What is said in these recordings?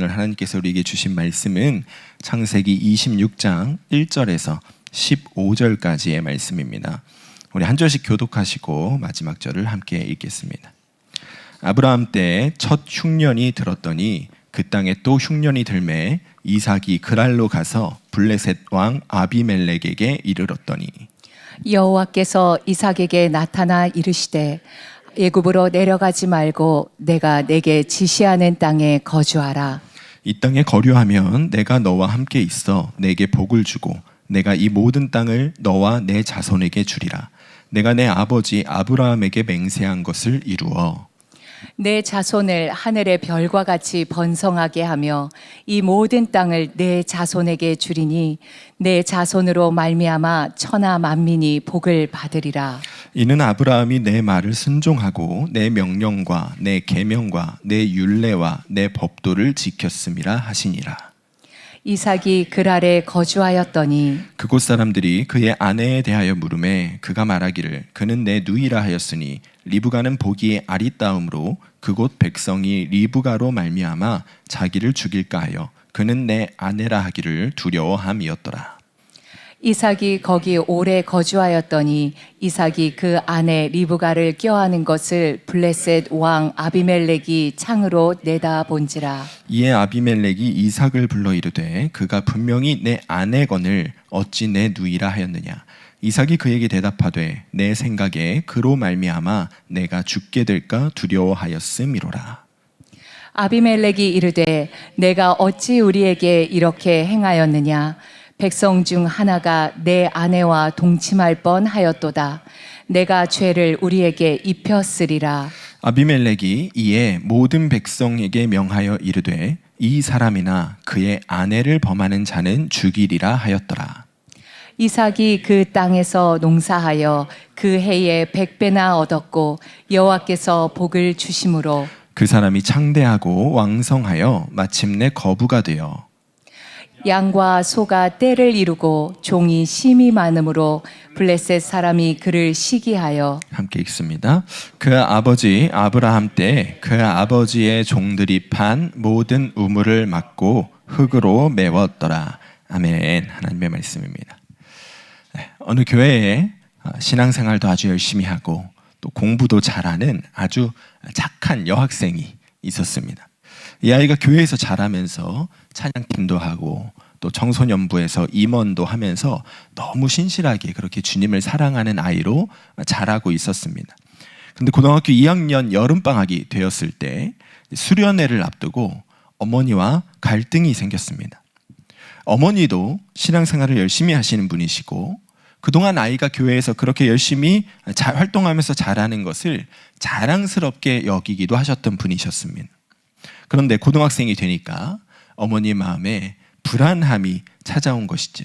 오늘 하나님께서 우리에게 주신 말씀은 창세기 26장 1절에서 15절까지의 말씀입니다. 우리 한 절씩 교독하시고 마지막 절을 함께 읽겠습니다. 아브라함 때 첫 흉년이 들었더니 그 땅에 또 흉년이 들매 이삭이 그랄로 가서 블레셋 왕 아비멜렉에게 이르렀더니 여호와께서 이삭에게 나타나 이르시되 애굽으로 내려가지 말고 내가 내게 지시하는 땅에 거주하라. 이 땅에 거류하면 내가 너와 함께 있어 내게 복을 주고 내가 이 모든 땅을 너와 내 자손에게 주리라. 내가 내 아버지 아브라함에게 맹세한 것을 이루어 내 자손을 하늘의 별과 같이 번성하게 하며 이 모든 땅을 내 자손에게 주리니 내 자손으로 말미암아 천하 만민이 복을 받으리라. 이는 아브라함이 내 말을 순종하고 내 명령과 내 계명과 내 율례와 내 법도를 지켰음이라 하시니라. 이삭이 그랄에 거주하였더니 그곳 사람들이 그의 아내에 대하여 물으매 그가 말하기를 그는 내 누이라 하였으니 리브가는 보기에 아리따움으로 그곳 백성이 리브가로 말미암아 자기를 죽일까 하여 그는 내 아내라 하기를 두려워함이었더라. 이삭이 거기 오래 거주하였더니 이삭이 그 아내 리브가를 껴안은 것을 블레셋 왕 아비멜렉이 창으로 내다본지라. 이에 아비멜렉이 이삭을 불러 이르되 그가 분명히 내 아내거늘 어찌 내 누이라 하였느냐. 이삭이 그에게 대답하되 내 생각에 그로 말미암아 내가 죽게 될까 두려워하였음이로라. 아비멜렉이 이르되 내가 어찌 우리에게 이렇게 행하였느냐. 백성 중 하나가 내 아내와 동침할 뻔하였도다. 내가 죄를 우리에게 입혔으리라. 아비멜렉이 이에 모든 백성에게 명하여 이르되 이 사람이나 그의 아내를 범하는 자는 죽이리라 하였더라. 이삭이 그 땅에서 농사하여 그 해에 100배나 얻었고 여호와께서 복을 주심으로 그 사람이 창대하고 왕성하여 마침내 거부가 되어 양과 소가 떼를 이루고 종이 심이 많으므로 블레셋 사람이 그를 시기하여 함께 읽습니다. 그 아버지 아브라함 때 그 아버지의 종들이 판 모든 우물을 막고 흙으로 메웠더라. 아멘. 하나님의 말씀입니다. 어느 교회에 신앙생활도 아주 열심히 하고 또 공부도 잘하는 아주 착한 여학생이 있었습니다. 이 아이가 교회에서 자라면서 찬양팀도 하고 또 청소년부에서 임원도 하면서 너무 신실하게 그렇게 주님을 사랑하는 아이로 자라고 있었습니다. 그런데 고등학교 2학년 여름방학이 되었을 때 수련회를 앞두고 어머니와 갈등이 생겼습니다. 어머니도 신앙생활을 열심히 하시는 분이시고 그동안 아이가 교회에서 그렇게 열심히 활동하면서 자라는 것을 자랑스럽게 여기기도 하셨던 분이셨습니다. 그런데 고등학생이 되니까 어머니 마음에 불안함이 찾아온 것이죠.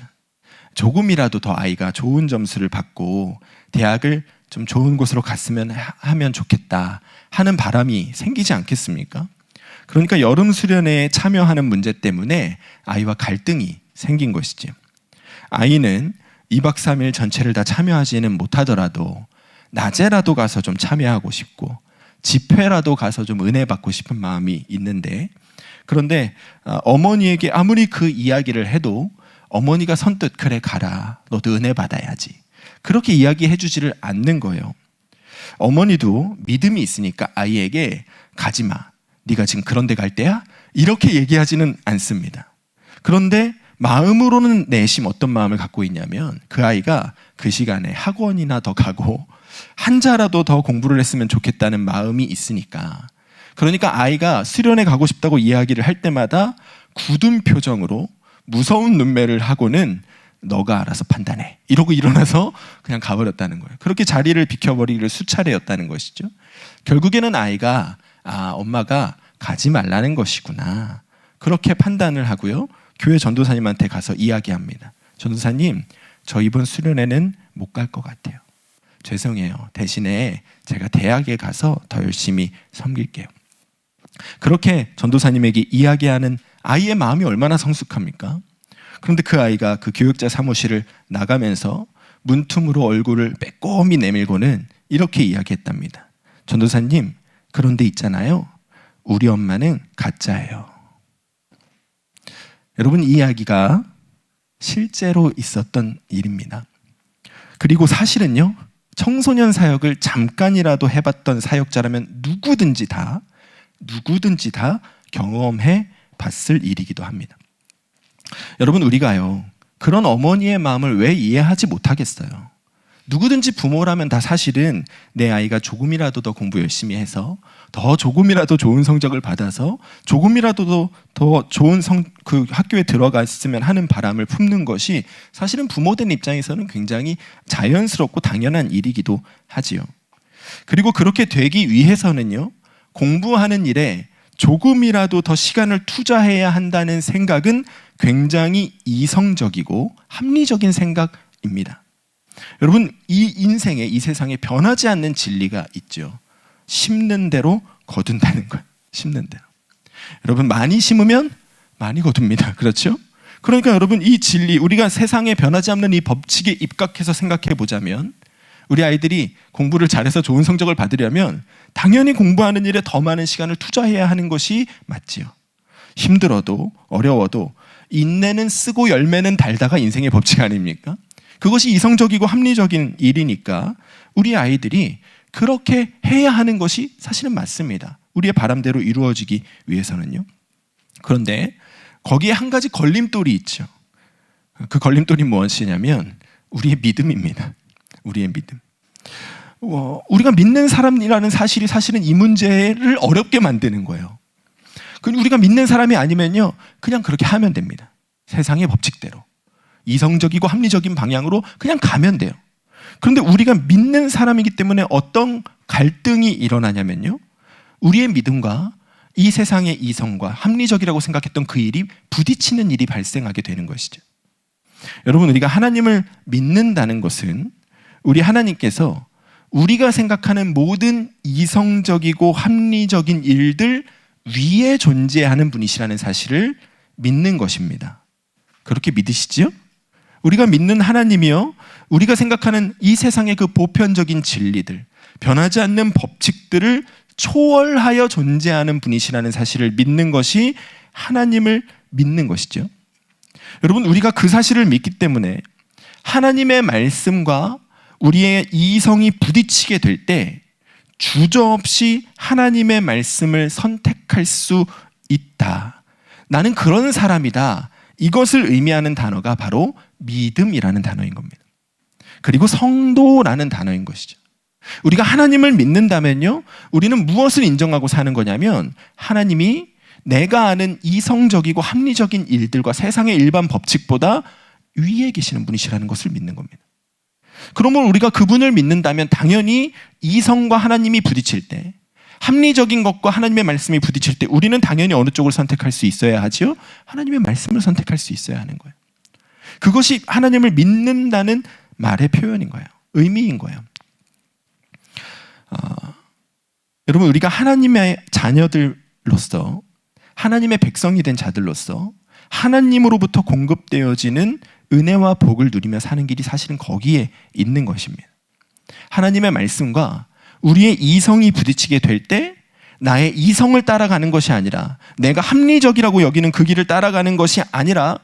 조금이라도 더 아이가 좋은 점수를 받고 대학을 좀 좋은 곳으로 갔으면 하면 좋겠다 하는 바람이 생기지 않겠습니까? 그러니까 여름 수련회에 참여하는 문제 때문에 아이와 갈등이 생긴 것이죠. 아이는 2박 3일 전체를 다 참여하지는 못하더라도 낮에라도 가서 좀 참여하고 싶고 집회라도 가서 좀 은혜 받고 싶은 마음이 있는데 그런데 어머니에게 아무리 그 이야기를 해도 어머니가 선뜻 그래 가라 너도 은혜 받아야지 그렇게 이야기해 주지를 않는 거예요. 어머니도 믿음이 있으니까 아이에게 가지마 네가 지금 그런 데 갈 때야? 이렇게 얘기하지는 않습니다. 그런데 마음으로는 내심 어떤 마음을 갖고 있냐면 그 아이가 그 시간에 학원이나 더 가고 한자라도 더 공부를 했으면 좋겠다는 마음이 있으니까 그러니까 아이가 수련회 가고 싶다고 이야기를 할 때마다 굳은 표정으로 무서운 눈매를 하고는 너가 알아서 판단해 이러고 일어나서 그냥 가버렸다는 거예요. 그렇게 자리를 비켜버리기를 수차례였다는 것이죠. 결국에는 아이가 엄마가 가지 말라는 것이구나 그렇게 판단을 하고요. 교회 전도사님한테 가서 이야기합니다. 전도사님 저 이번 수련회는 못 갈 것 같아요. 죄송해요. 대신에 제가 대학에 가서 더 열심히 섬길게요. 그렇게 전도사님에게 이야기하는 아이의 마음이 얼마나 성숙합니까? 그런데 그 아이가 그 교육자 사무실을 나가면서 문틈으로 얼굴을 빼꼼히 내밀고는 이렇게 이야기했답니다. 전도사님, 그런데 있잖아요. 우리 엄마는 가짜예요. 여러분, 이 이야기가 실제로 있었던 일입니다. 그리고 사실은요, 청소년 사역을 잠깐이라도 해봤던 사역자라면 누구든지 다 경험해 봤을 일이기도 합니다. 여러분, 우리가요, 그런 어머니의 마음을 왜 이해하지 못하겠어요? 누구든지 부모라면 다 사실은 내 아이가 조금이라도 더 공부 열심히 해서 더 조금이라도 좋은 성적을 받아서 조금이라도 더 좋은 그 학교에 들어갔으면 하는 바람을 품는 것이 사실은 부모된 입장에서는 굉장히 자연스럽고 당연한 일이기도 하지요. 그리고 그렇게 되기 위해서는요, 공부하는 일에 조금이라도 더 시간을 투자해야 한다는 생각은 굉장히 이성적이고 합리적인 생각입니다. 여러분, 이 인생에, 이 세상에 변하지 않는 진리가 있죠. 심는 대로 거둔다는 거예요. 심는 대로. 여러분, 많이 심으면 많이 거둡니다. 그렇죠? 그러니까 여러분, 이 진리, 우리가 세상에 변하지 않는 이 법칙에 입각해서 생각해 보자면, 우리 아이들이 공부를 잘해서 좋은 성적을 받으려면 당연히 공부하는 일에 더 많은 시간을 투자해야 하는 것이 맞지요. 힘들어도 어려워도 인내는 쓰고 열매는 달다가 인생의 법칙 아닙니까? 그것이 이성적이고 합리적인 일이니까 우리 아이들이 그렇게 해야 하는 것이 사실은 맞습니다. 우리의 바람대로 이루어지기 위해서는요. 그런데 거기에 한 가지 걸림돌이 있죠. 그 걸림돌이 무엇이냐면 우리의 믿음입니다. 우리의 믿음. 우리가 믿는 사람이라는 사실이 사실은 이 문제를 어렵게 만드는 거예요. 우리가 믿는 사람이 아니면요, 그냥 그렇게 하면 됩니다. 세상의 법칙대로. 이성적이고 합리적인 방향으로 그냥 가면 돼요. 그런데 우리가 믿는 사람이기 때문에 어떤 갈등이 일어나냐면요, 우리의 믿음과 이 세상의 이성과 합리적이라고 생각했던 그 일이 부딪히는 일이 발생하게 되는 것이죠. 여러분, 우리가 하나님을 믿는다는 것은 우리 하나님께서 우리가 생각하는 모든 이성적이고 합리적인 일들 위에 존재하는 분이시라는 사실을 믿는 것입니다. 그렇게 믿으시지요? 우리가 믿는 하나님이요, 우리가 생각하는 이 세상의 그 보편적인 진리들, 변하지 않는 법칙들을 초월하여 존재하는 분이시라는 사실을 믿는 것이 하나님을 믿는 것이죠. 여러분, 우리가 그 사실을 믿기 때문에 하나님의 말씀과 우리의 이성이 부딪히게 될 때 주저없이 하나님의 말씀을 선택할 수 있다. 나는 그런 사람이다. 이것을 의미하는 단어가 바로 믿음이라는 단어인 겁니다. 그리고 성도라는 단어인 것이죠. 우리가 하나님을 믿는다면요, 우리는 무엇을 인정하고 사는 거냐면 하나님이 내가 아는 이성적이고 합리적인 일들과 세상의 일반 법칙보다 위에 계시는 분이시라는 것을 믿는 겁니다. 그러면 우리가 그분을 믿는다면 당연히 이성과 하나님이 부딪힐 때, 합리적인 것과 하나님의 말씀이 부딪힐 때 우리는 당연히 어느 쪽을 선택할 수 있어야 하지요? 하나님의 말씀을 선택할 수 있어야 하는 거예요. 그것이 하나님을 믿는다는 말의 표현인 거예요. 의미인 거예요. 여러분, 우리가 하나님의 자녀들로서, 하나님의 백성이 된 자들로서 하나님으로부터 공급되어지는 은혜와 복을 누리며 사는 길이 사실은 거기에 있는 것입니다. 하나님의 말씀과 우리의 이성이 부딪히게 될 때 나의 이성을 따라가는 것이 아니라, 내가 합리적이라고 여기는 그 길을 따라가는 것이 아니라,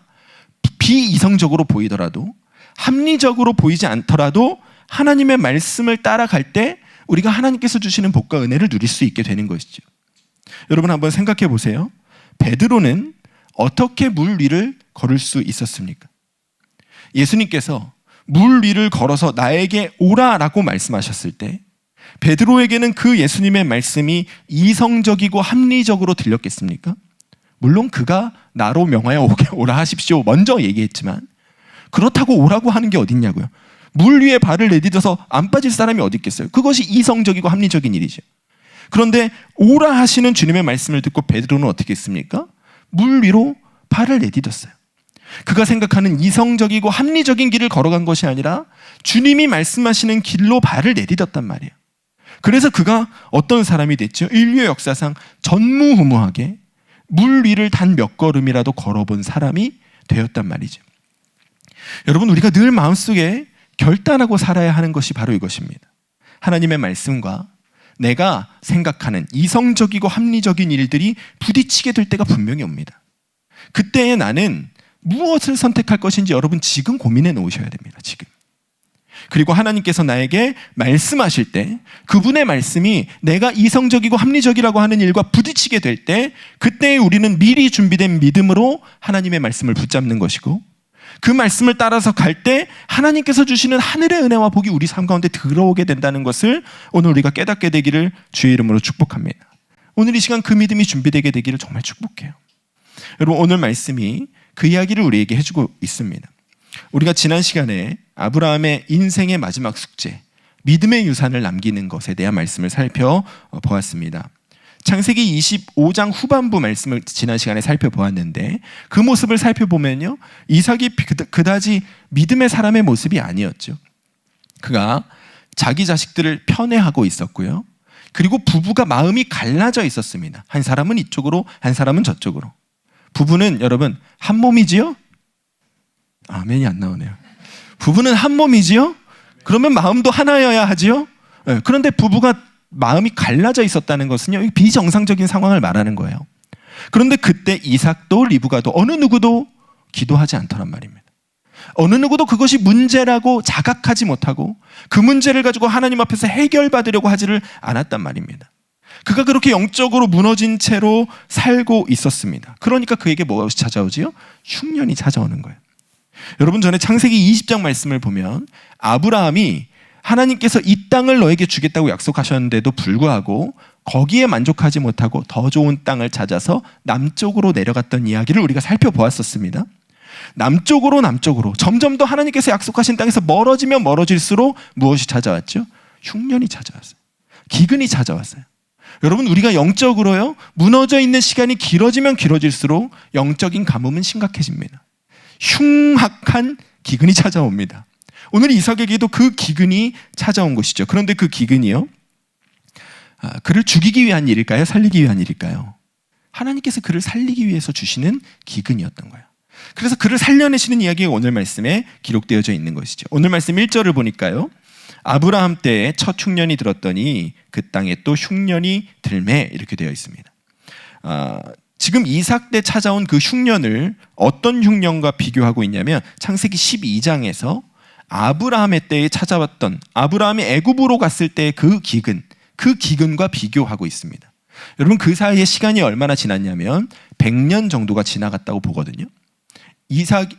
비이성적으로 보이더라도, 합리적으로 보이지 않더라도 하나님의 말씀을 따라갈 때 우리가 하나님께서 주시는 복과 은혜를 누릴 수 있게 되는 것이죠. 여러분, 한번 생각해 보세요. 베드로는 어떻게 물 위를 걸을 수 있었습니까? 예수님께서 물 위를 걸어서 나에게 오라라고 말씀하셨을 때 베드로에게는 그 예수님의 말씀이 이성적이고 합리적으로 들렸겠습니까? 물론 그가 나로 명하여 오라 하십시오 먼저 얘기했지만, 그렇다고 오라고 하는 게 어딨냐고요. 물 위에 발을 내딛어서 안 빠질 사람이 어디 있겠어요? 그것이 이성적이고 합리적인 일이죠. 그런데 오라 하시는 주님의 말씀을 듣고 베드로는 어떻게 했습니까? 물 위로 발을 내딛었어요. 그가 생각하는 이성적이고 합리적인 길을 걸어간 것이 아니라 주님이 말씀하시는 길로 발을 내딛었단 말이에요. 그래서 그가 어떤 사람이 됐죠? 인류의 역사상 전무후무하게 물 위를 단 몇 걸음이라도 걸어본 사람이 되었단 말이죠. 여러분, 우리가 늘 마음속에 결단하고 살아야 하는 것이 바로 이것입니다. 하나님의 말씀과 내가 생각하는 이성적이고 합리적인 일들이 부딪히게 될 때가 분명히 옵니다. 그때의 나는 무엇을 선택할 것인지 여러분 지금 고민해 놓으셔야 됩니다. 지금. 그리고 하나님께서 나에게 말씀하실 때 그분의 말씀이 내가 이성적이고 합리적이라고 하는 일과 부딪히게 될 때 그때 우리는 미리 준비된 믿음으로 하나님의 말씀을 붙잡는 것이고 그 말씀을 따라서 갈 때 하나님께서 주시는 하늘의 은혜와 복이 우리 삶 가운데 들어오게 된다는 것을 오늘 우리가 깨닫게 되기를 주의 이름으로 축복합니다. 오늘 이 시간 그 믿음이 준비되게 되기를 정말 축복해요. 여러분 오늘 말씀이 그 이야기를 우리에게 해주고 있습니다. 우리가 지난 시간에 아브라함의 인생의 마지막 숙제, 믿음의 유산을 남기는 것에 대한 말씀을 살펴보았습니다. 창세기 25장 후반부 말씀을 지난 시간에 살펴보았는데 그 모습을 살펴보면요, 이삭이 그다지 믿음의 사람의 모습이 아니었죠. 그가 자기 자식들을 편애하고 있었고요. 그리고 부부가 마음이 갈라져 있었습니다. 한 사람은 이쪽으로, 한 사람은 저쪽으로. 부부는 여러분 한 몸이지요? 아멘이 안 나오네요. 부부는 한 몸이지요? 그러면 마음도 하나여야 하지요? 네, 그런데 부부가 마음이 갈라져 있었다는 것은요, 비정상적인 상황을 말하는 거예요. 그런데 그때 이삭도 리브가도 어느 누구도 기도하지 않더란 말입니다. 어느 누구도 그것이 문제라고 자각하지 못하고 그 문제를 가지고 하나님 앞에서 해결받으려고 하지를 않았단 말입니다. 그가 그렇게 영적으로 무너진 채로 살고 있었습니다. 그러니까 그에게 무엇이 찾아오지요? 흉년이 찾아오는 거예요. 여러분 전에 창세기 20장 말씀을 보면 아브라함이 하나님께서 이 땅을 너에게 주겠다고 약속하셨는데도 불구하고 거기에 만족하지 못하고 더 좋은 땅을 찾아서 남쪽으로 내려갔던 이야기를 우리가 살펴보았었습니다. 남쪽으로 점점 더 하나님께서 약속하신 땅에서 멀어지면 멀어질수록 무엇이 찾아왔죠? 흉년이 찾아왔어요. 기근이 찾아왔어요. 여러분 우리가 영적으로요, 무너져 있는 시간이 길어지면 길어질수록 영적인 가뭄은 심각해집니다. 흉악한 기근이 찾아옵니다. 오늘 이삭에게도 그 기근이 찾아온 것이죠. 그런데 그 기근이요, 그를 죽이기 위한 일일까요? 살리기 위한 일일까요? 하나님께서 그를 살리기 위해서 주시는 기근이었던 거예요. 그래서 그를 살려내시는 이야기가 오늘 말씀에 기록되어져 있는 것이죠. 오늘 말씀 1절을 보니까요, 아브라함 때에 첫 흉년이 들었더니 그 땅에 또 흉년이 들매, 이렇게 되어 있습니다. 지금 이삭 때 찾아온 그 흉년을 어떤 흉년과 비교하고 있냐면 창세기 12장에서 아브라함의 때에 찾아왔던, 아브라함이 애굽으로 갔을 때의 그 기근과 비교하고 있습니다. 여러분 그 사이에 시간이 얼마나 지났냐면 100년 정도가 지나갔다고 보거든요.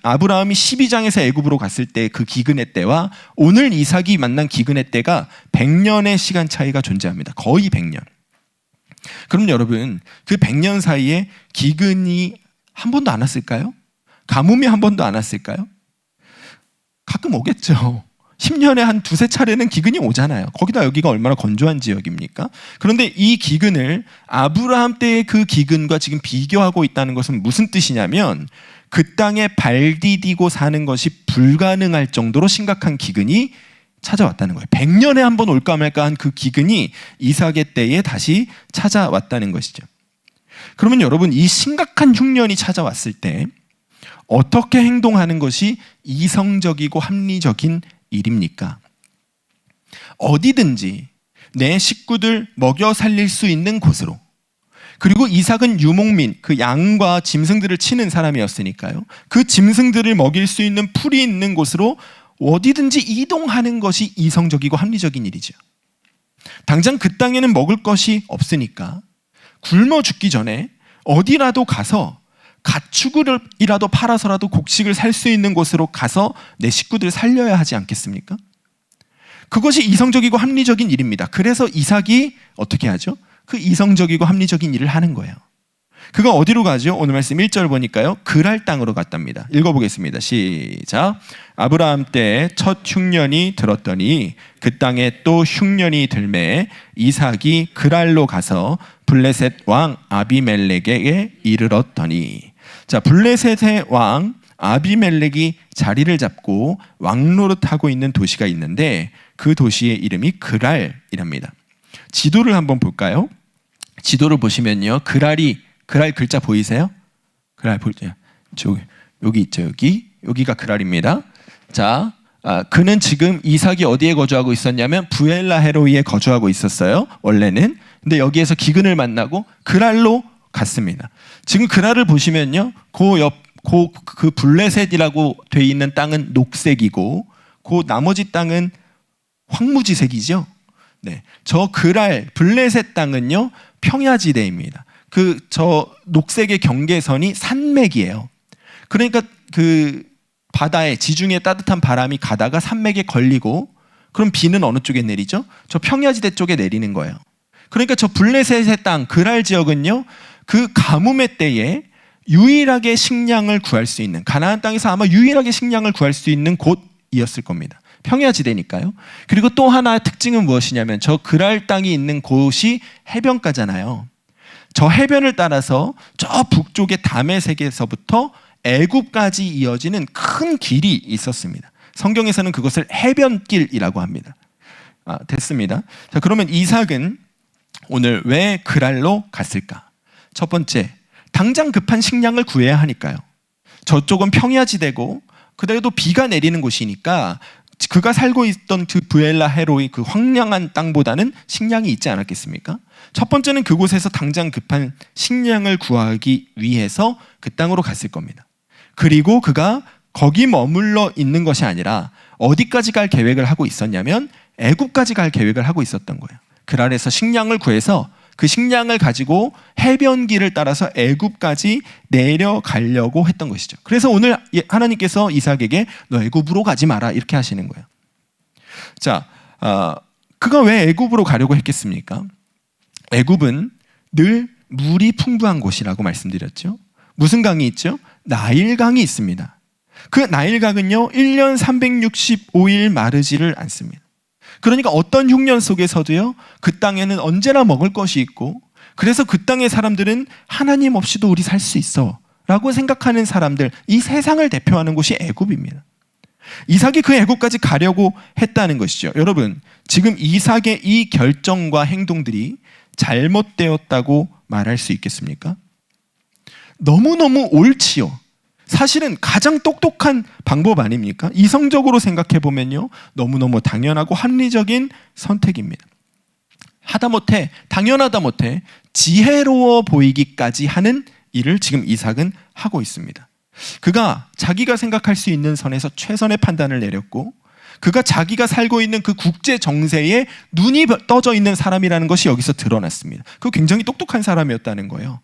아브라함이 12장에서 애굽으로 갔을 때 그 기근의 때와 오늘 이삭이 만난 기근의 때가 100년의 시간 차이가 존재합니다. 거의 100년. 그럼 여러분 그 100년 사이에 기근이 한 번도 안 왔을까요? 가뭄이 한 번도 안 왔을까요? 가끔 오겠죠. 10년에 한 두세 차례는 기근이 오잖아요. 거기다 여기가 얼마나 건조한 지역입니까? 그런데 이 기근을 아브라함 때의 그 기근과 지금 비교하고 있다는 것은 무슨 뜻이냐면 그 땅에 발 디디고 사는 것이 불가능할 정도로 심각한 기근이 찾아왔다는 거예요. 100년에 한 번 올까 말까 한 그 기근이 이삭의 때에 다시 찾아왔다는 것이죠. 그러면 여러분 이 심각한 흉년이 찾아왔을 때 어떻게 행동하는 것이 이성적이고 합리적인 일입니까? 어디든지 내 식구들 먹여 살릴 수 있는 곳으로, 그리고 이삭은 유목민, 그 양과 짐승들을 치는 사람이었으니까요, 그 짐승들을 먹일 수 있는 풀이 있는 곳으로 어디든지 이동하는 것이 이성적이고 합리적인 일이죠. 당장 그 땅에는 먹을 것이 없으니까 굶어 죽기 전에 어디라도 가서 가축이라도 팔아서라도 곡식을 살 수 있는 곳으로 가서 내 식구들을 살려야 하지 않겠습니까? 그것이 이성적이고 합리적인 일입니다. 그래서 이삭이 어떻게 하죠? 그 이성적이고 합리적인 일을 하는 거예요. 그가 어디로 가죠? 오늘 말씀 1절 보니까요, 그랄 땅으로 갔답니다. 읽어보겠습니다. 시작. 아브라함 때 첫 흉년이 들었더니 그 땅에 또 흉년이 들매 이삭이 그랄로 가서 블레셋 왕 아비멜렉에게 이르렀더니, 자, 블레셋의 왕 아비멜렉이 자리를 잡고 왕노릇하고 있는 도시가 있는데 그 도시의 이름이 그랄이랍니다. 지도를 한번 볼까요? 지도를 보시면요, 그랄 글자 보이세요? 그랄 보이죠? 여기 있죠. 여기가 그랄입니다. 자, 그는 지금 이삭이 어디에 거주하고 있었냐면 부엘라 헤로이에 거주하고 있었어요. 원래는. 근데 여기에서 기근을 만나고 그랄로 갔습니다. 지금 그라를 보시면요, 그 블레셋이라고 돼 있는 땅은 녹색이고, 그 나머지 땅은 황무지색이죠. 네, 저 블레셋 땅은요 평야지대입니다. 저 녹색의 경계선이 산맥이에요. 그러니까 그 바다에 지중해 따뜻한 바람이 가다가 산맥에 걸리고, 그럼 비는 어느 쪽에 내리죠? 저 평야지대 쪽에 내리는 거예요. 그러니까 저 블레셋의 땅 그랄 지역은요, 그 가뭄의 때에 유일하게 식량을 구할 수 있는, 가나안 땅에서 아마 유일하게 식량을 구할 수 있는 곳이었을 겁니다. 평야지대니까요. 그리고 또 하나의 특징은 무엇이냐면, 저 그랄 땅이 있는 곳이 해변가잖아요. 저 해변을 따라서 저 북쪽의 다메섹에서부터 애굽까지 이어지는 큰 길이 있었습니다. 성경에서는 그것을 해변길이라고 합니다. 됐습니다. 자, 그러면 이삭은 오늘 왜 그랄로 갔을까? 첫 번째, 당장 급한 식량을 구해야 하니까요. 저쪽은 평야지대고 그래도 비가 내리는 곳이니까 그가 살고 있던 그 부엘라 헤로의 그 황량한 땅보다는 식량이 있지 않았겠습니까? 첫 번째는 그곳에서 당장 급한 식량을 구하기 위해서 그 땅으로 갔을 겁니다. 그리고 그가 거기 머물러 있는 것이 아니라 어디까지 갈 계획을 하고 있었냐면 애굽까지 갈 계획을 하고 있었던 거예요. 그랄에서 식량을 구해서 그 식량을 가지고 해변길을 따라서 애굽까지 내려가려고 했던 것이죠. 그래서 오늘 하나님께서 이삭에게 너 애굽으로 가지 마라 이렇게 하시는 거예요. 자, 그가 왜 애굽으로 가려고 했겠습니까? 애굽은 늘 물이 풍부한 곳이라고 말씀드렸죠. 무슨 강이 있죠? 나일강이 있습니다. 그 나일강은요 1년 365일 마르지를 않습니다. 그러니까 어떤 흉년 속에서도요 그 땅에는 언제나 먹을 것이 있고, 그래서 그 땅의 사람들은 하나님 없이도 우리 살 수 있어 라고 생각하는 사람들, 이 세상을 대표하는 곳이 애굽입니다. 이삭이 그 애굽까지 가려고 했다는 것이죠. 여러분, 지금 이삭의 이 결정과 행동들이 잘못되었다고 말할 수 있겠습니까? 너무너무 옳지요. 사실은 가장 똑똑한 방법 아닙니까? 이성적으로 생각해 보면요, 너무너무 당연하고 합리적인 선택입니다. 하다못해, 당연하다 못해 지혜로워 보이기까지 하는 일을 지금 이삭은 하고 있습니다. 그가 자기가 생각할 수 있는 선에서 최선의 판단을 내렸고, 그가 자기가 살고 있는 그 국제 정세에 눈이 떠져 있는 사람이라는 것이 여기서 드러났습니다. 그 굉장히 똑똑한 사람이었다는 거예요.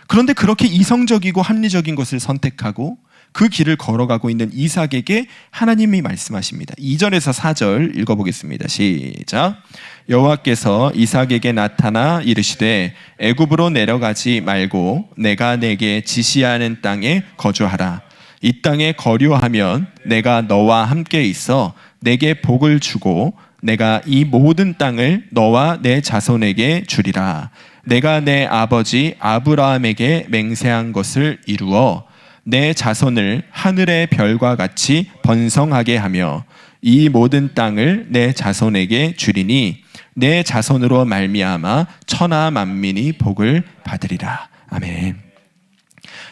그런데 그렇게 이성적이고 합리적인 것을 선택하고 그 길을 걸어가고 있는 이삭에게 하나님이 말씀하십니다. 2절에서 4절 읽어보겠습니다. 시작. 여호와께서 이삭에게 나타나 이르시되 애굽으로 내려가지 말고 내가 내게 지시하는 땅에 거주하라. 이 땅에 거류하면 내가 너와 함께 있어 내게 복을 주고 내가 이 모든 땅을 너와 내 자손에게 주리라. 내가 내 아버지 아브라함에게 맹세한 것을 이루어 내 자손을 하늘의 별과 같이 번성하게 하며 이 모든 땅을 내 자손에게 주리니 내 자손으로 말미암아 천하 만민이 복을 받으리라. 아멘.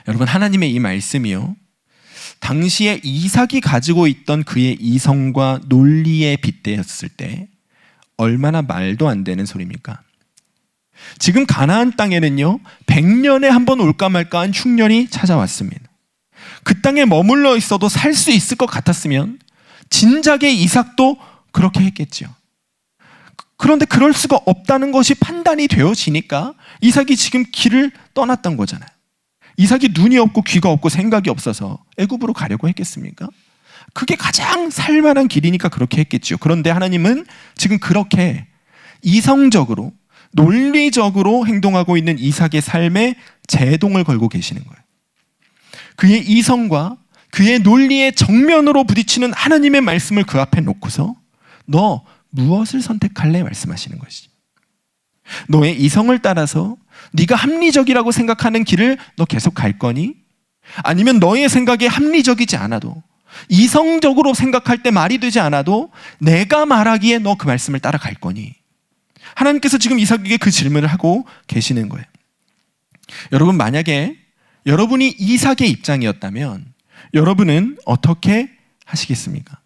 여러분, 하나님의 이 말씀이요, 당시에 이삭이 가지고 있던 그의 이성과 논리에 빗대었을 때 얼마나 말도 안 되는 소리입니까? 지금 가나안 땅에는요 100년에 한 번 올까 말까한 흉년이 찾아왔습니다. 그 땅에 머물러 있어도 살 수 있을 것 같았으면 진작에 이삭도 그렇게 했겠죠. 그런데 그럴 수가 없다는 것이 판단이 되어지니까 이삭이 지금 길을 떠났던 거잖아요. 이삭이 눈이 없고 귀가 없고 생각이 없어서 애굽으로 가려고 했겠습니까? 그게 가장 살만한 길이니까 그렇게 했겠죠. 그런데 하나님은 지금 그렇게 이성적으로 논리적으로 행동하고 있는 이삭의 삶에 제동을 걸고 계시는 거예요. 그의 이성과 그의 논리의 정면으로 부딪히는 하나님의 말씀을 그 앞에 놓고서 너 무엇을 선택할래? 말씀하시는 것이지. 너의 이성을 따라서 네가 합리적이라고 생각하는 길을 너 계속 갈 거니? 아니면 너의 생각이 합리적이지 않아도, 이성적으로 생각할 때 말이 되지 않아도 내가 말하기에 너 그 말씀을 따라갈 거니? 하나님께서 지금 이삭에게 그 질문을 하고 계시는 거예요. 여러분, 만약에 여러분이 이삭의 입장이었다면 여러분은 어떻게 하시겠습니까?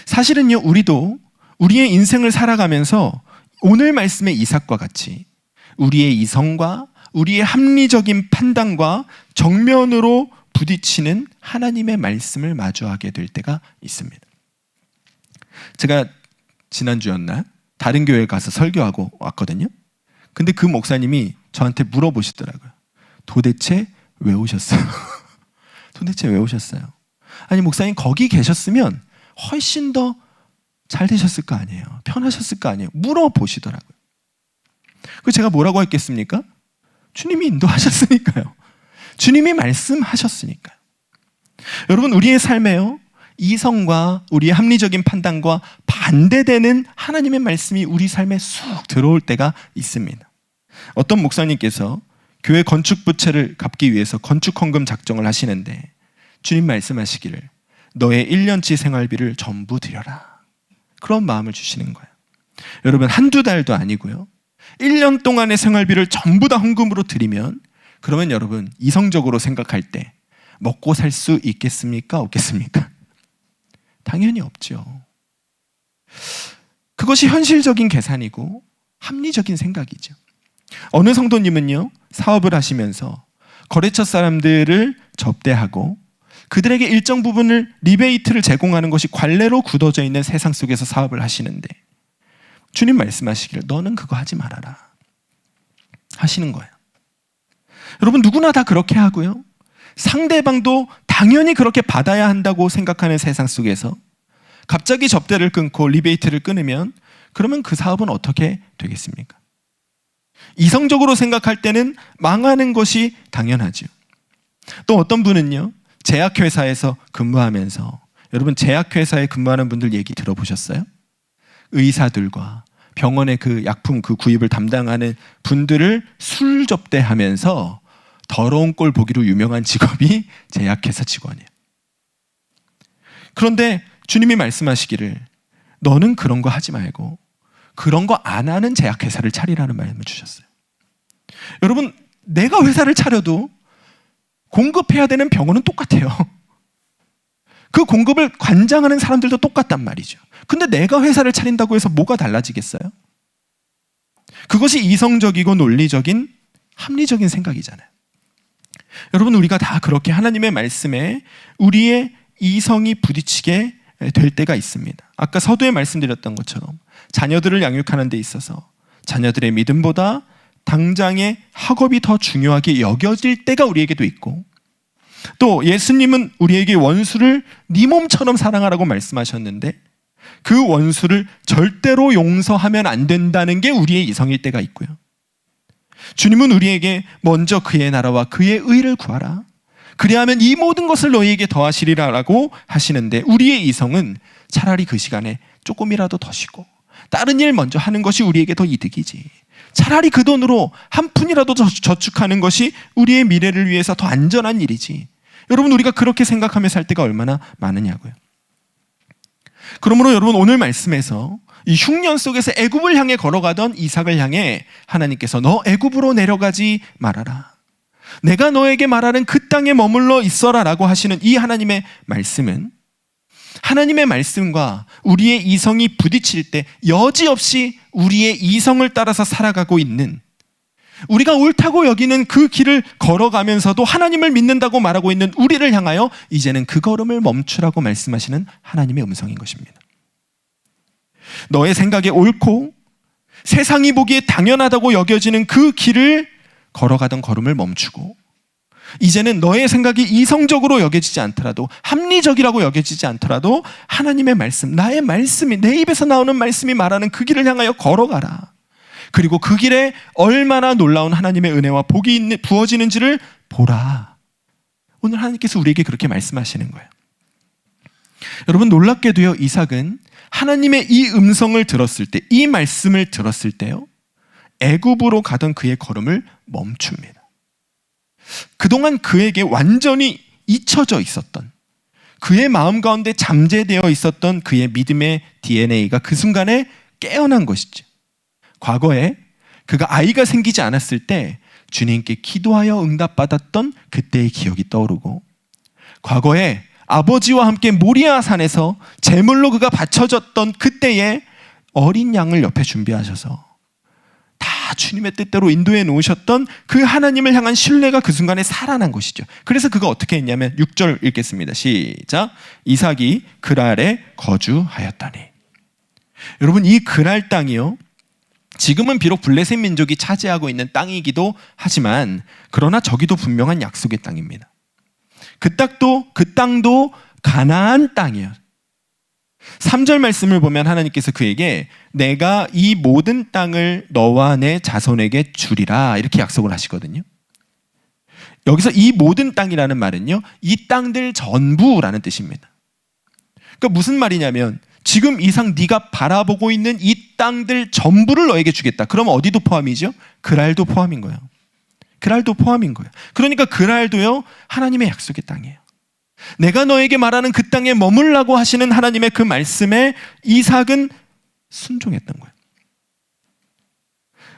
사실은요, 우리도 우리의 인생을 살아가면서 오늘 말씀의 이삭과 같이 우리의 이성과 우리의 합리적인 판단과 정면으로 부딪히는 하나님의 말씀을 마주하게 될 때가 있습니다. 제가 지난주였나? 다른 교회에 가서 설교하고 왔거든요. 근데 그 목사님이 저한테 물어보시더라고요. 도대체 왜 오셨어요? 도대체 왜 오셨어요? 아니, 목사님 거기 계셨으면 훨씬 더 잘 되셨을 거 아니에요. 편하셨을 거 아니에요. 물어보시더라고요. 그래서 제가 뭐라고 했겠습니까? 주님이 인도하셨으니까요. 주님이 말씀하셨으니까요. 여러분, 우리의 삶에요, 이성과 우리의 합리적인 판단과 반대되는 하나님의 말씀이 우리 삶에 쑥 들어올 때가 있습니다. 어떤 목사님께서 교회 건축 부채를 갚기 위해서 건축 헌금 작정을 하시는데 주님 말씀하시기를 너의 1년치 생활비를 전부 드려라. 그런 마음을 주시는 거예요. 여러분, 한두 달도 아니고요. 1년 동안의 생활비를 전부 다 헌금으로 드리면 그러면 여러분, 이성적으로 생각할 때 먹고 살 수 있겠습니까? 없겠습니까? 당연히 없죠. 그것이 현실적인 계산이고 합리적인 생각이죠. 어느 성도님은요, 사업을 하시면서 거래처 사람들을 접대하고 그들에게 일정 부분을 리베이트를 제공하는 것이 관례로 굳어져 있는 세상 속에서 사업을 하시는데 주님 말씀하시기를 너는 그거 하지 말아라 하시는 거예요. 여러분, 누구나 다 그렇게 하고요. 상대방도 당연히 그렇게 받아야 한다고 생각하는 세상 속에서 갑자기 접대를 끊고 리베이트를 끊으면 그러면 그 사업은 어떻게 되겠습니까? 이성적으로 생각할 때는 망하는 것이 당연하죠. 또 어떤 분은요, 제약회사에서 근무하면서, 여러분 제약회사에 근무하는 분들 얘기 들어보셨어요? 의사들과 병원의 그 약품 그 구입을 담당하는 분들을 술 접대하면서 더러운 꼴 보기로 유명한 직업이 제약회사 직원이에요. 그런데 주님이 말씀하시기를 너는 그런 거 하지 말고 그런 거 안 하는 제약회사를 차리라는 말씀을 주셨어요. 여러분, 내가 회사를 차려도 공급해야 되는 병원은 똑같아요. 그 공급을 관장하는 사람들도 똑같단 말이죠. 근데 내가 회사를 차린다고 해서 뭐가 달라지겠어요? 그것이 이성적이고 논리적인 합리적인 생각이잖아요. 여러분, 우리가 다 그렇게 하나님의 말씀에 우리의 이성이 부딪히게 될 때가 있습니다. 아까 서두에 말씀드렸던 것처럼 자녀들을 양육하는 데 있어서 자녀들의 믿음보다 당장의 학업이 더 중요하게 여겨질 때가 우리에게도 있고, 또 예수님은 우리에게 원수를 네 몸처럼 사랑하라고 말씀하셨는데 그 원수를 절대로 용서하면 안 된다는 게 우리의 이성일 때가 있고요. 주님은 우리에게 먼저 그의 나라와 그의 의를 구하라. 그리하면 이 모든 것을 너희에게 더하시리라라고 하시는데 우리의 이성은 차라리 그 시간에 조금이라도 더 쉬고 다른 일 먼저 하는 것이 우리에게 더 이득이지. 차라리 그 돈으로 한 푼이라도 저축하는 것이 우리의 미래를 위해서 더 안전한 일이지. 여러분, 우리가 그렇게 생각하며 살 때가 얼마나 많으냐고요. 그러므로 여러분, 오늘 말씀에서 이 흉년 속에서 애굽을 향해 걸어가던 이삭을 향해 하나님께서 너 애굽으로 내려가지 말아라. 내가 너에게 말하는 그 땅에 머물러 있어라 라고 하시는 이 하나님의 말씀은 하나님의 말씀과 우리의 이성이 부딪힐 때 여지없이 우리의 이성을 따라서 살아가고 있는, 우리가 옳다고 여기는 그 길을 걸어가면서도 하나님을 믿는다고 말하고 있는 우리를 향하여 이제는 그 걸음을 멈추라고 말씀하시는 하나님의 음성인 것입니다. 너의 생각에 옳고 세상이 보기에 당연하다고 여겨지는 그 길을 걸어가던 걸음을 멈추고 이제는 너의 생각이 이성적으로 여겨지지 않더라도, 합리적이라고 여겨지지 않더라도 하나님의 말씀, 나의 말씀이, 내 입에서 나오는 말씀이 말하는 그 길을 향하여 걸어가라. 그리고 그 길에 얼마나 놀라운 하나님의 은혜와 복이 부어지는지를 보라. 오늘 하나님께서 우리에게 그렇게 말씀하시는 거예요. 여러분, 놀랍게도요, 이삭은 하나님의 이 음성을 들었을 때, 이 말씀을 들었을 때요, 애굽으로 가던 그의 걸음을 멈춥니다. 그동안 그에게 완전히 잊혀져 있었던, 그의 마음 가운데 잠재되어 있었던 그의 믿음의 DNA가 그 순간에 깨어난 것이죠. 과거에 그가 아이가 생기지 않았을 때 주님께 기도하여 응답받았던 그때의 기억이 떠오르고, 과거에 아버지와 함께 모리아 산에서 제물로 그가 바쳐졌던 그때의 어린 양을 옆에 준비하셔서 다 다 주님의 뜻대로 인도해 놓으셨던 그 하나님을 향한 신뢰가 그 순간에 살아난 것이죠. 그래서 그가 어떻게 했냐면 6절 읽겠습니다. 시작. 이삭이 그랄에 거주하였다니. 여러분, 이 그랄 땅이요, 지금은 비록 블레셋 민족이 차지하고 있는 땅이기도 하지만 그러나 저기도 분명한 약속의 땅입니다. 그 땅도 가나안 땅이에요. 3절 말씀을 보면 하나님께서 그에게 내가 이 모든 땅을 너와 내 자손에게 주리라 이렇게 약속을 하시거든요. 여기서 이 모든 땅이라는 말은요, 이 땅들 전부라는 뜻입니다. 그러니까 무슨 말이냐면 지금 이상 네가 바라보고 있는 이 땅들 전부를 너에게 주겠다. 그러면 어디도 포함이죠? 그랄도 포함인 거예요. 그랄도 포함인 거예요. 그러니까 그랄도요, 하나님의 약속의 땅이에요. 내가 너에게 말하는 그 땅에 머물라고 하시는 하나님의 그 말씀에 이삭은 순종했던 거예요.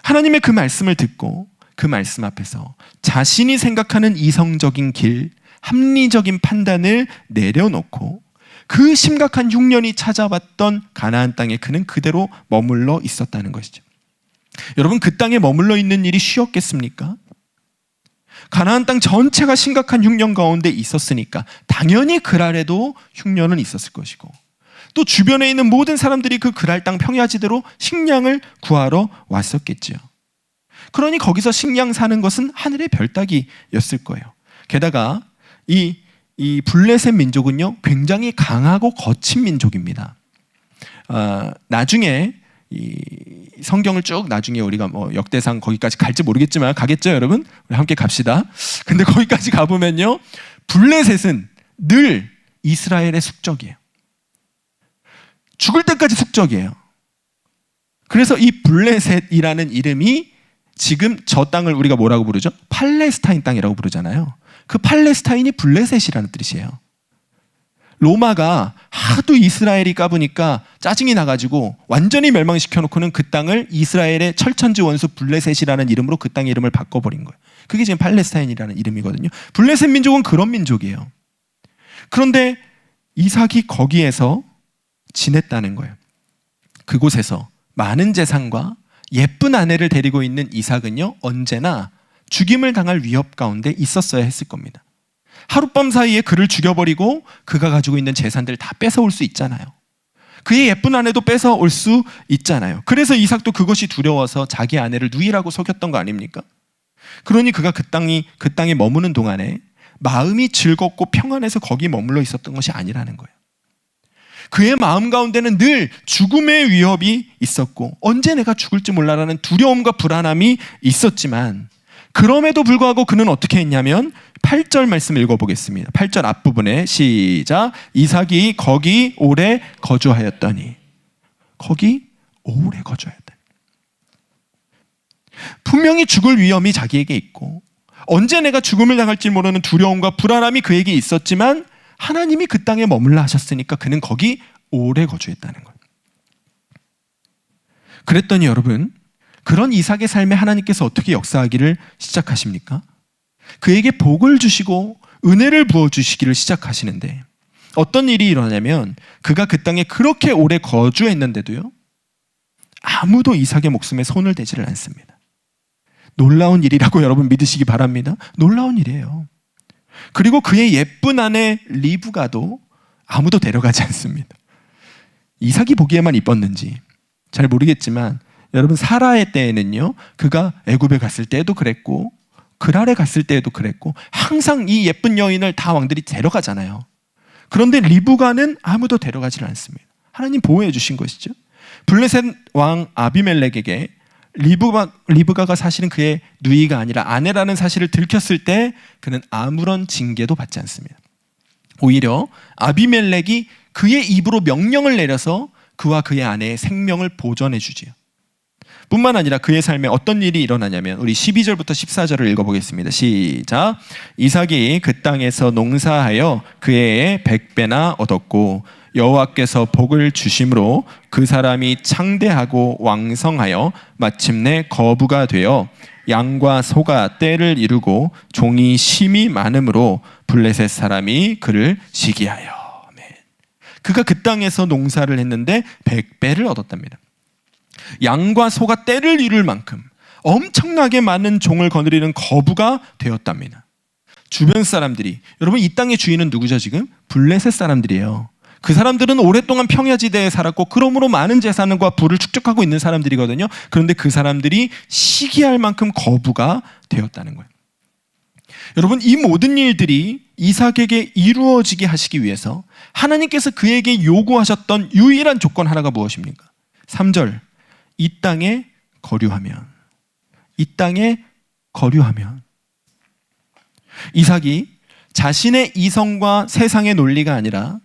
하나님의 그 말씀을 듣고 그 말씀 앞에서 자신이 생각하는 이성적인 길, 합리적인 판단을 내려놓고 그 심각한 흉년이 찾아왔던 가나안 땅에 그는 그대로 머물러 있었다는 것이죠. 여러분, 그 땅에 머물러 있는 일이 쉬웠겠습니까? 가나안 땅 전체가 심각한 흉년 가운데 있었으니까 당연히 그랄에도 흉년은 있었을 것이고, 또 주변에 있는 모든 사람들이 그 그랄 땅 평야지대로 식량을 구하러 왔었겠지요. 그러니 거기서 식량 사는 것은 하늘의 별따기였을 거예요. 게다가 이 블레셋 민족은요, 굉장히 강하고 거친 민족입니다. 나중에 이 성경을 쭉 나중에 우리가 뭐 역대상 거기까지 갈지 모르겠지만 가겠죠, 여러분? 우리 함께 갑시다. 근데 거기까지 가보면요, 블레셋은 늘 이스라엘의 숙적이에요. 죽을 때까지 숙적이에요. 그래서 이 블레셋이라는 이름이 지금 저 땅을 우리가 뭐라고 부르죠? 팔레스타인 땅이라고 부르잖아요. 그 팔레스타인이 블레셋이라는 뜻이에요. 로마가 하도 이스라엘이 까부니까 짜증이 나가지고 완전히 멸망시켜놓고는 그 땅을 이스라엘의 철천지 원수 블레셋이라는 이름으로 그 땅의 이름을 바꿔버린 거예요. 그게 지금 팔레스타인이라는 이름이거든요. 블레셋 민족은 그런 민족이에요. 그런데 이삭이 거기에서 지냈다는 거예요. 그곳에서 많은 재산과 예쁜 아내를 데리고 있는 이삭은요, 언제나 죽임을 당할 위협 가운데 있었어야 했을 겁니다. 하룻밤 사이에 그를 죽여버리고 그가 가지고 있는 재산들 다 뺏어올 수 있잖아요. 그의 예쁜 아내도 뺏어올 수 있잖아요. 그래서 이삭도 그것이 두려워서 자기 아내를 누이라고 속였던 거 아닙니까? 그러니 그가 그 땅에 머무는 동안에 마음이 즐겁고 평안해서 거기 머물러 있었던 것이 아니라는 거예요. 그의 마음 가운데는 늘 죽음의 위협이 있었고 언제 내가 죽을지 몰라라는 두려움과 불안함이 있었지만, 그럼에도 불구하고 그는 어떻게 했냐면 8절 말씀 읽어보겠습니다. 8절 앞부분에 시작. 이삭이 거기 오래 거주하였더니. 거기 오래 거주하였더니. 분명히 죽을 위험이 자기에게 있고 언제 내가 죽음을 당할지 모르는 두려움과 불안함이 그에게 있었지만 하나님이 그 땅에 머물라 하셨으니까 그는 거기 오래 거주했다는 거예요. 그랬더니 여러분, 그런 이삭의 삶에 하나님께서 어떻게 역사하기를 시작하십니까? 그에게 복을 주시고 은혜를 부어주시기를 시작하시는데, 어떤 일이 일어나냐면 그가 그 땅에 그렇게 오래 거주했는데도요, 아무도 이삭의 목숨에 손을 대지를 않습니다. 놀라운 일이라고 여러분 믿으시기 바랍니다. 놀라운 일이에요. 그리고 그의 예쁜 아내 리브가도 아무도 데려가지 않습니다. 이삭이 보기에만 이뻤는지 잘 모르겠지만 여러분, 사라의 때에는요, 그가 애굽에 갔을 때에도 그랬고 그랄에 갔을 때에도 그랬고 항상 이 예쁜 여인을 다 왕들이 데려가잖아요. 그런데 리브가는 아무도 데려가지를 않습니다. 하나님 보호해 주신 것이죠. 블레셋 왕 아비멜렉에게 리브가가 사실은 그의 누이가 아니라 아내라는 사실을 들켰을 때 그는 아무런 징계도 받지 않습니다. 오히려 아비멜렉이 그의 입으로 명령을 내려서 그와 그의 아내의 생명을 보존해 주지요. 뿐만 아니라 그의 삶에 어떤 일이 일어나냐면 우리 12절부터 14절을 읽어보겠습니다. 시작. 이삭이 그 땅에서 농사하여 그 해에 100배나 얻었고 여호와께서 복을 주심으로 그 사람이 창대하고 왕성하여 마침내 거부가 되어 양과 소가 떼를 이루고 종이 심이 많음으로 블레셋 사람이 그를 시기하여. 아멘. 그가 그 땅에서 농사를 했는데 100배를 얻었답니다. 양과 소가 떼를 이룰 만큼 엄청나게 많은 종을 거느리는 거부가 되었답니다. 주변 사람들이, 여러분 이 땅의 주인은 누구죠 지금? 블레셋 사람들이에요. 그 사람들은 오랫동안 평야지대에 살았고 그러므로 많은 재산과 부를 축적하고 있는 사람들이거든요. 그런데 그 사람들이 시기할 만큼 거부가 되었다는 거예요. 여러분 이 모든 일들이 이삭에게 이루어지게 하시기 위해서 하나님께서 그에게 요구하셨던 유일한 조건 하나가 무엇입니까? 3절, 이 땅에 거류하면, 이 땅에 거류하면. 이삭이 자신의 이성과 세상의 논리가 아니라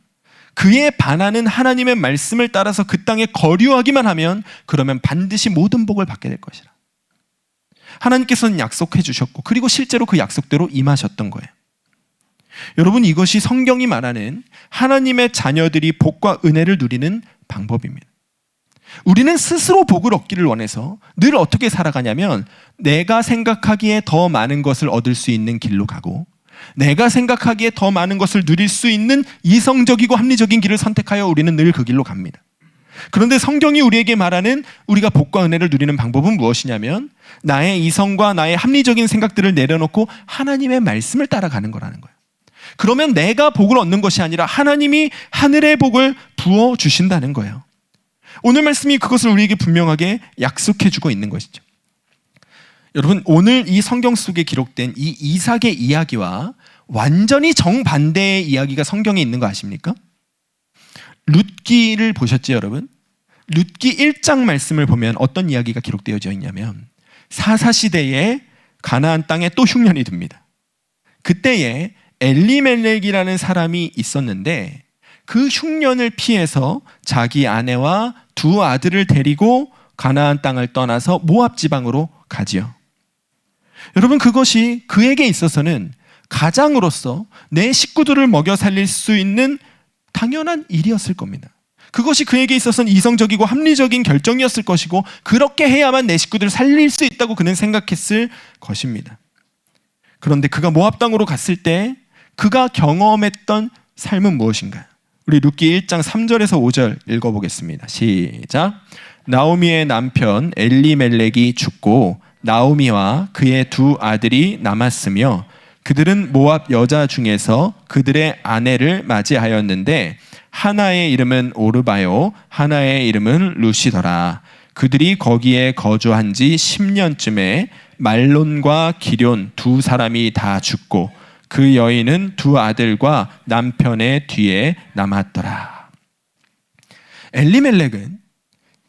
그에 반하는 하나님의 말씀을 따라서 그 땅에 거류하기만 하면 그러면 반드시 모든 복을 받게 될 것이라. 하나님께서는 약속해 주셨고 그리고 실제로 그 약속대로 임하셨던 거예요. 여러분 이것이 성경이 말하는 하나님의 자녀들이 복과 은혜를 누리는 방법입니다. 우리는 스스로 복을 얻기를 원해서 늘 어떻게 살아가냐면 내가 생각하기에 더 많은 것을 얻을 수 있는 길로 가고 내가 생각하기에 더 많은 것을 누릴 수 있는 이성적이고 합리적인 길을 선택하여 우리는 늘 그 길로 갑니다. 그런데 성경이 우리에게 말하는 우리가 복과 은혜를 누리는 방법은 무엇이냐면 나의 이성과 나의 합리적인 생각들을 내려놓고 하나님의 말씀을 따라가는 거라는 거예요. 그러면 내가 복을 얻는 것이 아니라 하나님이 하늘의 복을 부어주신다는 거예요. 오늘 말씀이 그것을 우리에게 분명하게 약속해주고 있는 것이죠. 여러분 오늘 이 성경 속에 기록된 이 이삭의 이야기와 완전히 정반대의 이야기가 성경에 있는 거 아십니까? 룻기를 보셨죠 여러분? 룻기 1장 말씀을 보면 어떤 이야기가 기록되어져 있냐면 사사시대에 가나안 땅에 또 흉년이 듭니다. 그때에 엘리멜렉이라는 사람이 있었는데 그 흉년을 피해서 자기 아내와 두 아들을 데리고 가나안 땅을 떠나서 모압 지방으로 가지요. 여러분 그것이 그에게 있어서는 가장으로서 내 식구들을 먹여 살릴 수 있는 당연한 일이었을 겁니다. 그것이 그에게 있어서는 이성적이고 합리적인 결정이었을 것이고 그렇게 해야만 내 식구들을 살릴 수 있다고 그는 생각했을 것입니다. 그런데 그가 모압 땅으로 갔을 때 그가 경험했던 삶은 무엇인가요? 우리 룻기 1장 3절에서 5절 읽어보겠습니다. 시작. 나오미의 남편 엘리멜렉이 죽고 나오미와 그의 두 아들이 남았으며 그들은 모압 여자 중에서 그들의 아내를 맞이하였는데 하나의 이름은 오르바요 하나의 이름은 루시더라. 그들이 거기에 거주한 지 10년쯤에 말론과 기럨 두 사람이 다 죽고 그 여인은 두 아들과 남편의 뒤에 남았더라. 엘리멜렉은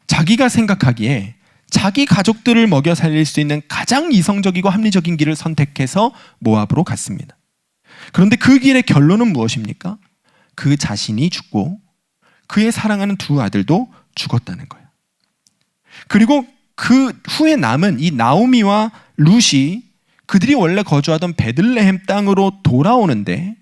자기가 생각하기에 자기 가족들을 먹여 살릴 수 있는 가장 이성적이고 합리적인 길을 선택해서 모압으로 갔습니다. 그런데 그 길의 결론은 무엇입니까? 그 자신이 죽고 그의 사랑하는 두 아들도 죽었다는 거예요. 그리고 그 후에 남은 이 나오미와 룻이 그들이 원래 거주하던 베들레헴 땅으로 돌아오는데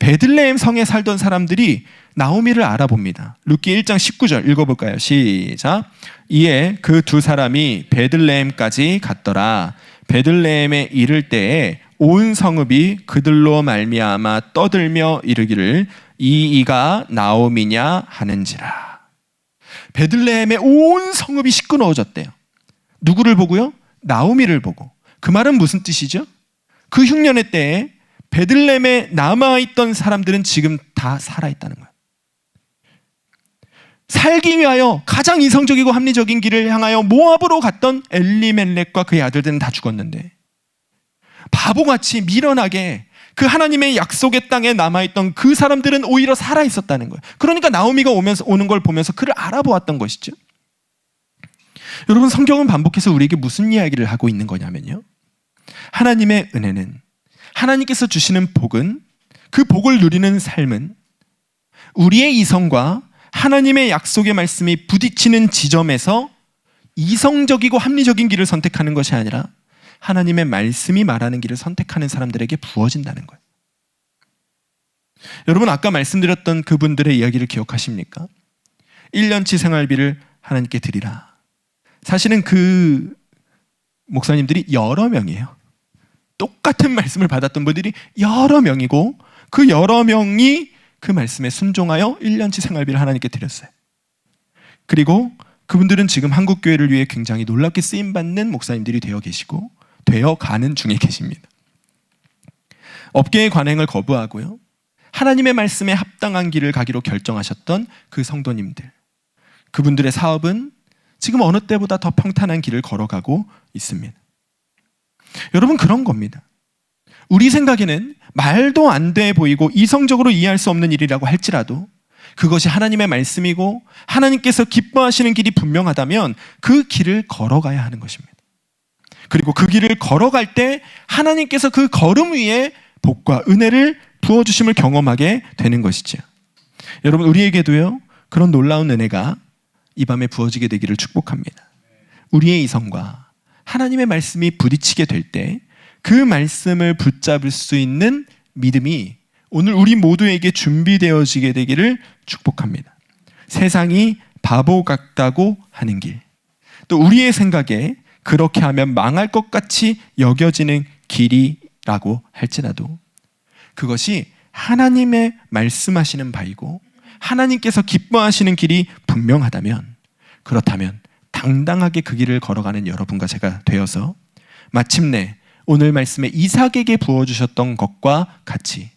베들레헴 성에 살던 사람들이 나오미를 알아봅니다. 룻기 1장 19절 읽어볼까요? 시작. 이에 그 두 사람이 베들레헴까지 갔더라. 베들레헴에 이를 때에 온 성읍이 그들로 말미암아 떠들며 이르기를 이가 나오미냐 하는지라. 베들레헴의 온 성읍이 시끄러워졌대요. 누구를 보고요? 나오미를 보고. 그 말은 무슨 뜻이죠? 그 흉년의 때에 베들레헴에 남아있던 사람들은 지금 다 살아있다는 거예요. 살기 위하여 가장 이성적이고 합리적인 길을 향하여 모압으로 갔던 엘리멜렉과 그의 아들들은 다 죽었는데 바보같이 미련하게 그 하나님의 약속의 땅에 남아있던 그 사람들은 오히려 살아있었다는 거예요. 그러니까 나오미가 오는 걸 보면서 그를 알아보았던 것이죠. 여러분 성경은 반복해서 우리에게 무슨 이야기를 하고 있는 거냐면요, 하나님의 은혜는, 하나님께서 주시는 복은, 그 복을 누리는 삶은 우리의 이성과 하나님의 약속의 말씀이 부딪히는 지점에서 이성적이고 합리적인 길을 선택하는 것이 아니라 하나님의 말씀이 말하는 길을 선택하는 사람들에게 부어진다는 거예요. 여러분 아까 말씀드렸던 그분들의 이야기를 기억하십니까? 1년치 생활비를 하나님께 드리라. 사실은 그 목사님들이 여러 명이에요. 똑같은 말씀을 받았던 분들이 여러 명이고 그 여러 명이 그 말씀에 순종하여 1년치 생활비를 하나님께 드렸어요. 그리고 그분들은 지금 한국 교회를 위해 굉장히 놀랍게 쓰임 받는 목사님들이 되어 계시고 되어 가는 중에 계십니다. 업계의 관행을 거부하고요. 하나님의 말씀에 합당한 길을 가기로 결정하셨던 그 성도님들. 그분들의 사업은 지금 어느 때보다 더 평탄한 길을 걸어가고 있습니다. 여러분, 그런 겁니다. 우리 생각에는 말도 안 돼 보이고 이성적으로 이해할 수 없는 일이라고 할지라도 그것이 하나님의 말씀이고 하나님께서 기뻐하시는 길이 분명하다면 그 길을 걸어가야 하는 것입니다. 그리고 그 길을 걸어갈 때 하나님께서 그 걸음 위에 복과 은혜를 부어주심을 경험하게 되는 것이죠. 여러분, 우리에게도요 그런 놀라운 은혜가 이 밤에 부어지게 되기를 축복합니다. 우리의 이성과 하나님의 말씀이 부딪히게 될 때 그 말씀을 붙잡을 수 있는 믿음이 오늘 우리 모두에게 준비되어지게 되기를 축복합니다. 세상이 바보 같다고 하는 길, 또 우리의 생각에 그렇게 하면 망할 것 같이 여겨지는 길이라고 할지라도 그것이 하나님의 말씀하시는 바이고 하나님께서 기뻐하시는 길이 분명하다면, 그렇다면 당당하게 그 길을 걸어가는 여러분과 제가 되어서 마침내 오늘 말씀에 이삭에게 부어주셨던 것과 같이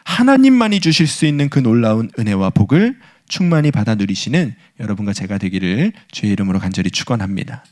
하나님만이 주실 수 있는 그 놀라운 은혜와 복을 충만히 받아 누리시는 여러분과 제가 되기를 주의 이름으로 간절히 축원합니다.